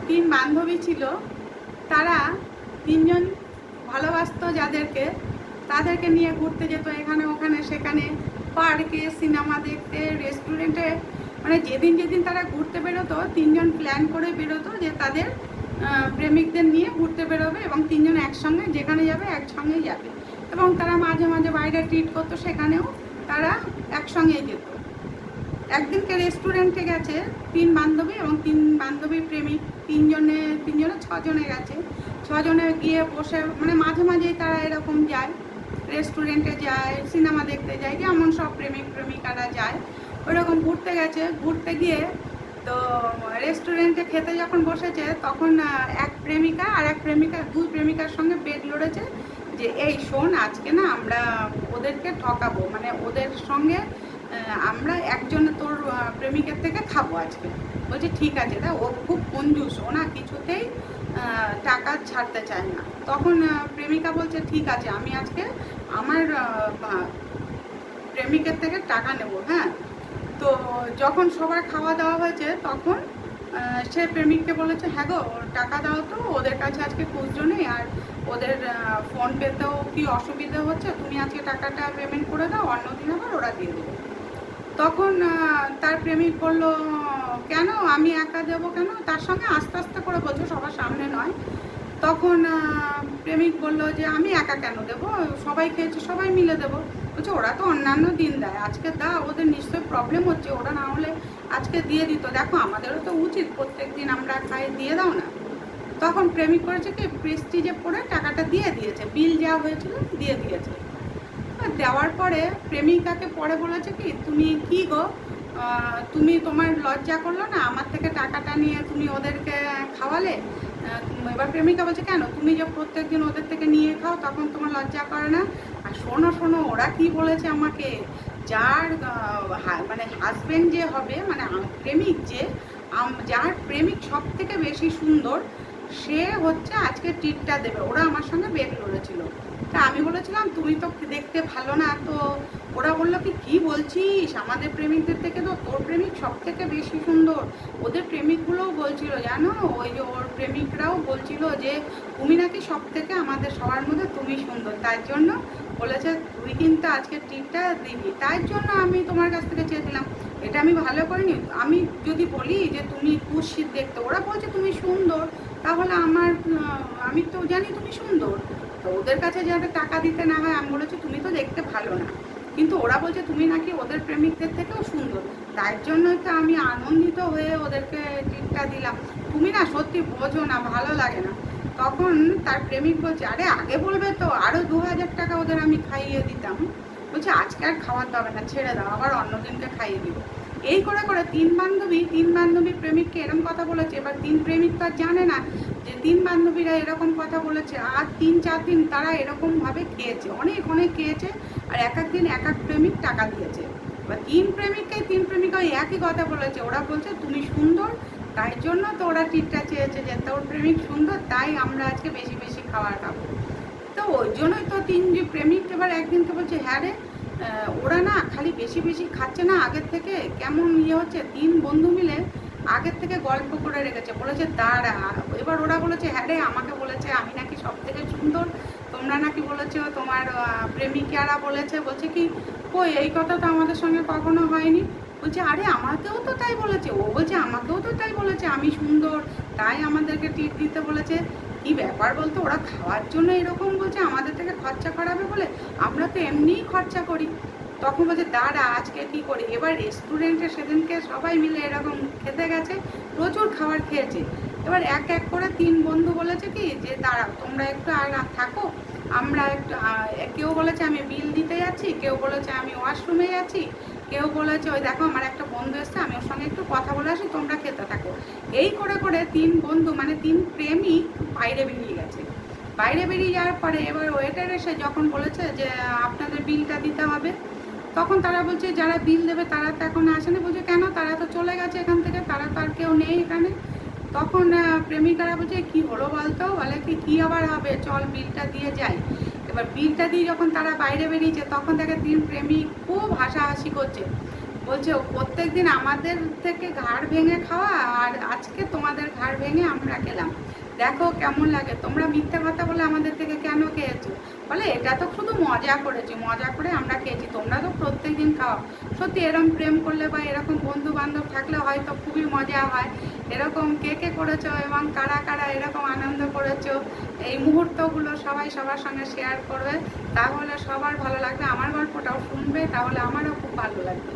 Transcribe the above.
তিন বান্ধবী ছিল, তারা তিনজন ভালোবাসতো যাদেরকে, তাদেরকে নিয়ে ঘুরতে যেত এখানে ওখানে সেখানে, পার্কে, সিনেমা দেখতে, রেস্টুরেন্টে। মানে যেদিন যেদিন তারা ঘুরতে বেরোতো তিনজন প্ল্যান করে বেরোতো যে তাদের প্রেমিকদের নিয়ে ঘুরতে বেরোবে এবং তিনজন একসঙ্গে যেখানে যাবে একসঙ্গেই যাবে। এবং তারা মাঝে মাঝে বাইরে ট্রিট করতো, সেখানেও তারা একসঙ্গেই যেত। একদিনকে রেস্টুরেন্টে গেছে তিন বান্ধবী এবং তিন বান্ধবীর প্রেমিক, তিনজনে ছজনে গেছে। ছজনে গিয়ে বসে মানে মাঝে মাঝেই তারা এরকম যায়, রেস্টুরেন্টে যায়, সিনেমা দেখতে যায়, যেমন সব প্রেমিক প্রেমিকারা যায়। ওইরকম ঘুরতে গেছে, ঘুরতে গিয়ে তো রেস্টুরেন্টে খেতে যখন বসেছে তখন এক প্রেমিকা আর এক প্রেমিকা, দুই প্রেমিকার সঙ্গে বেড লড়েছে যে এই শোন, আজকে না আমরা ওদেরকে ঠকাবো, মানে ওদের সঙ্গে আমরা একজন তোর প্রেমিকের থেকে খাবো আজকে। বলছে ঠিক আছে, তা ও খুব কঞ্জুস, ও না কিছুতেই টাকা ছাড়তে চায় না। তখন প্রেমিকা বলছে ঠিক আছে, আমি আজকে আমার প্রেমিকের থেকে টাকা নেব। হ্যাঁ, তো যখন সবার খাওয়া দাওয়া হয়েছে তখন সে প্রেমিককে বলেছে হ্যাঁ গো, টাকা দাও তো, ওদের কাছে আজকে খুচরো নেই, আর ওদের ফোন পেতেও কি অসুবিধা হচ্ছে, তুমি আজকে টাকাটা পেমেন্ট করে দাও, অন্যদিন আবার ওরা দিয়ে দেবে। তখন তার প্রেমিক বলল কেন আমি একা দেবো কেন, তার সঙ্গে আস্তে আস্তে করে বলছো, সবার সামনে নয়। তখন প্রেমিক বলল যে আমি একা কেন দেবো, সবাই খেয়েছে সবাই মিলে দেবো। বলছে ওরা তো অন্যান্য দিন দেয়, আজকে দাও, ওদের নিশ্চয়ই প্রবলেম হচ্ছে, ওরা না হলে আজকে দিয়ে দিত, দেখো আমাদেরও তো উচিত প্রত্যেক দিন আমরা খাই, দিয়ে দাও না। তখন প্রেমিক করেছে কি, প্রেস্টিজে পড়ে টাকাটা দিয়ে দিয়েছে, বিল যা হয়েছিল দিয়ে দিয়েছে। দেওয়ার পরে প্রেমিকাকে পরে বলেছে কি, তুমি কি গো, তুমি তোমার লজ্জা করলো না আমার থেকে টাকাটা নিয়ে তুমি ওদেরকে খাওয়ালে। এবার প্রেমিকা বলছে কেন, তুমি যে প্রত্যেকদিন ওদের থেকে নিয়ে খাও তখন তোমার লজ্জা করে না। আর শোনো শোনো, ওরা কি বলেছে আমাকে, যার মানে হাজবেন্ড যে হবে, মানে প্রেমিক যে, যার প্রেমিক সব থেকে বেশি সুন্দর, সে হচ্ছে আজকে ট্রিটটা দেবে। ওরা আমার সঙ্গে বেড লড়েছিল। তা আমি বলেছিলাম তুমি তো দেখতে ভালো না, তো ওরা বললো কি কি বলছিস, আমাদের প্রেমিকদের থেকে তো তোর প্রেমিক সব থেকে বেশি সুন্দর। ওদের প্রেমিকগুলোও বলছিল জানো, ওই যে ওর প্রেমিকরাও বলছিল যে তুমি নাকি সব থেকে আমাদের সবার মধ্যে তুমি সুন্দর, তাই জন্য বলেছে তুই কিন্তু আজকে ট্রিটটা দিবি, তাই জন্য আমি তোমার কাছ থেকে চেয়েছিলাম। এটা আমি ভালো করিনি, আমি যদি বলি যে তুমি কুৎসিত দেখতে, ওরা বলছে তুমি সুন্দর, তাহলে আমি তো জানি তুমি সুন্দর, তো ওদের কাছে যাতে টাকা দিতে না হয়, আমি বলেছি তুমি তো দেখতে ভালো না, কিন্তু ওরা বলছে তুমি নাকি ওদের প্রেমিকদের থেকেও সুন্দর, তাই জন্যই তো আমি আনন্দিত হয়ে ওদেরকে ট্রিটটা দিলাম। তুমি না সত্যি বোঝো না, ভালো লাগে না। তখন তার প্রেমিক বলছে আরে আগে বলবে তো, আরও 2000 টাকা ওদের আমি খাইয়ে দিতাম। বলছে আজকে আর খাওয়াতে হবে না, ছেড়ে দাও, আবার অন্যদিনকে খাইয়ে দিব। এই করে করে তিন বান্ধবী প্রেমিককে এরকম কথা বলেছে। এবার তিন প্রেমিক তো আর জানে না যে তিন বান্ধবীরা এরকম কথা বলেছে, আর 3-4 দিন তারা এরকমভাবে খেয়েছে, অনেক অনেক খেয়েছে, আর এক এক দিন এক এক প্রেমিক টাকা দিয়েছে। এবার তিন প্রেমিকা ওই একই কথা বলেছে, ওরা বলছে তুমি সুন্দর, তাই জন্য তো ওরা ট্রিটটা চেয়েছে যে তোর প্রেমিক সুন্দর, তাই আমরা আজকে বেশি বেশি খাবার খাবো। তো ওই জন্যই তো তিন যে প্রেমিক এবার একদিনকে বলছে হ্যাঁ রে, ওরা না খালি বেশি বেশি খাচ্ছে না, আগের থেকে কেমন হচ্ছে, তিন বন্ধু মিলে আগের থেকে গল্প করে রেখেছে, বলেছে দাঁড়া। এবার ওরা বলেছে হ্যাঁ রে, আমাকে বলেছে আমি নাকি সব থেকে সুন্দর, তোমরা নাকি বলেছো, তোমার প্রেমিকারা বলেছে। বলছে কি কই, এই কথা তো আমাদের সঙ্গে কখনো হয়নি। বলছে আরে আমাকেও তো তাই বলেছে, ও বলছে আমাকেও তো তাই বলেছে আমি সুন্দর, তাই আমাদেরকে টিপ দিতে বলেছে। কি ব্যাপার বলতো, ওরা খাওয়ার জন্য এরকম বলছে, আমাদের থেকে খরচা করাবে বলে, আমরা তো এমনিই খরচা করি। তখন বলছে দাঁড়া আজকে কি করি। এবার রেস্টুরেন্টে সেদিনকে সবাই মিলে এরকম খেতে গেছে, প্রচুর খাবার খেয়েছে। এবার এক এক করে তিন বন্ধু বলেছে কি যে দাঁড়াও তোমরা একটু আর থাকো, আমরা একটু কেউ বলেছে আমি বিল দিতে যাচ্ছি, কেউ বলেছে আমি ওয়াশরুমে যাচ্ছি, কেউ বলেছে ওই দেখো আমার একটা বন্ধু এসছে, আমি ওর সঙ্গে একটু কথা বলে আসি, তোমরা খেতে থাকো। এই করে করে তিন বন্ধু মানে তিন প্রেমিক বাইরে বেরিয়ে গেছে। বাইরে বেরিয়ে যাওয়ার পরে এবার ওয়েটার এসে যখন বলেছে যে আপনাদের বিলটা দিতে হবে, তখন তারা বলছে যারা বিল দেবে তারা তো এখন আসেনি। বলছে কেন, তারা তো চলে গেছে এখান থেকে, তারা তো আর কেউ নেই এখানে। তখন প্রেমিকারা বলছে কি হলো বলতো, বলে কি আবার হবে, চল বিলটা দিয়ে যাই। এবার বিলটা দিয়ে যখন তারা বাইরে বেরিয়েছে তখন দেখে তিন প্রেমিক খুব হাসাহাসি করছে। বলছে প্রত্যেকদিন আমাদের থেকে ঘাড় ভেঙে খাওয়া, আর আজকে তোমাদের ঘাড় ভেঙে আমরা খেলাম, দেখো কেমন লাগে, তোমরা মিথ্যে কথা বলে আমাদের থেকে কেন খেয়েছো? বলে এটা তো শুধু মজা করেছি, মজা করে আমরা খেয়েছি, তোমরা তো প্রত্যেকদিন খাও। সত্যি এরকম প্রেম করলে বা এরকম বন্ধু বান্ধব থাকলে হয়তো খুবই মজা হয়। এরকম কে কে করেছো এবং কারা কারা এরকম আনন্দ করেছো, এই মুহূর্তগুলো সবাই সবার সঙ্গে শেয়ার করবে, তাহলে সবার ভালো লাগবে, আমার গল্পটাও শুনবে, তাহলে আমারও খুব ভালো লাগবে।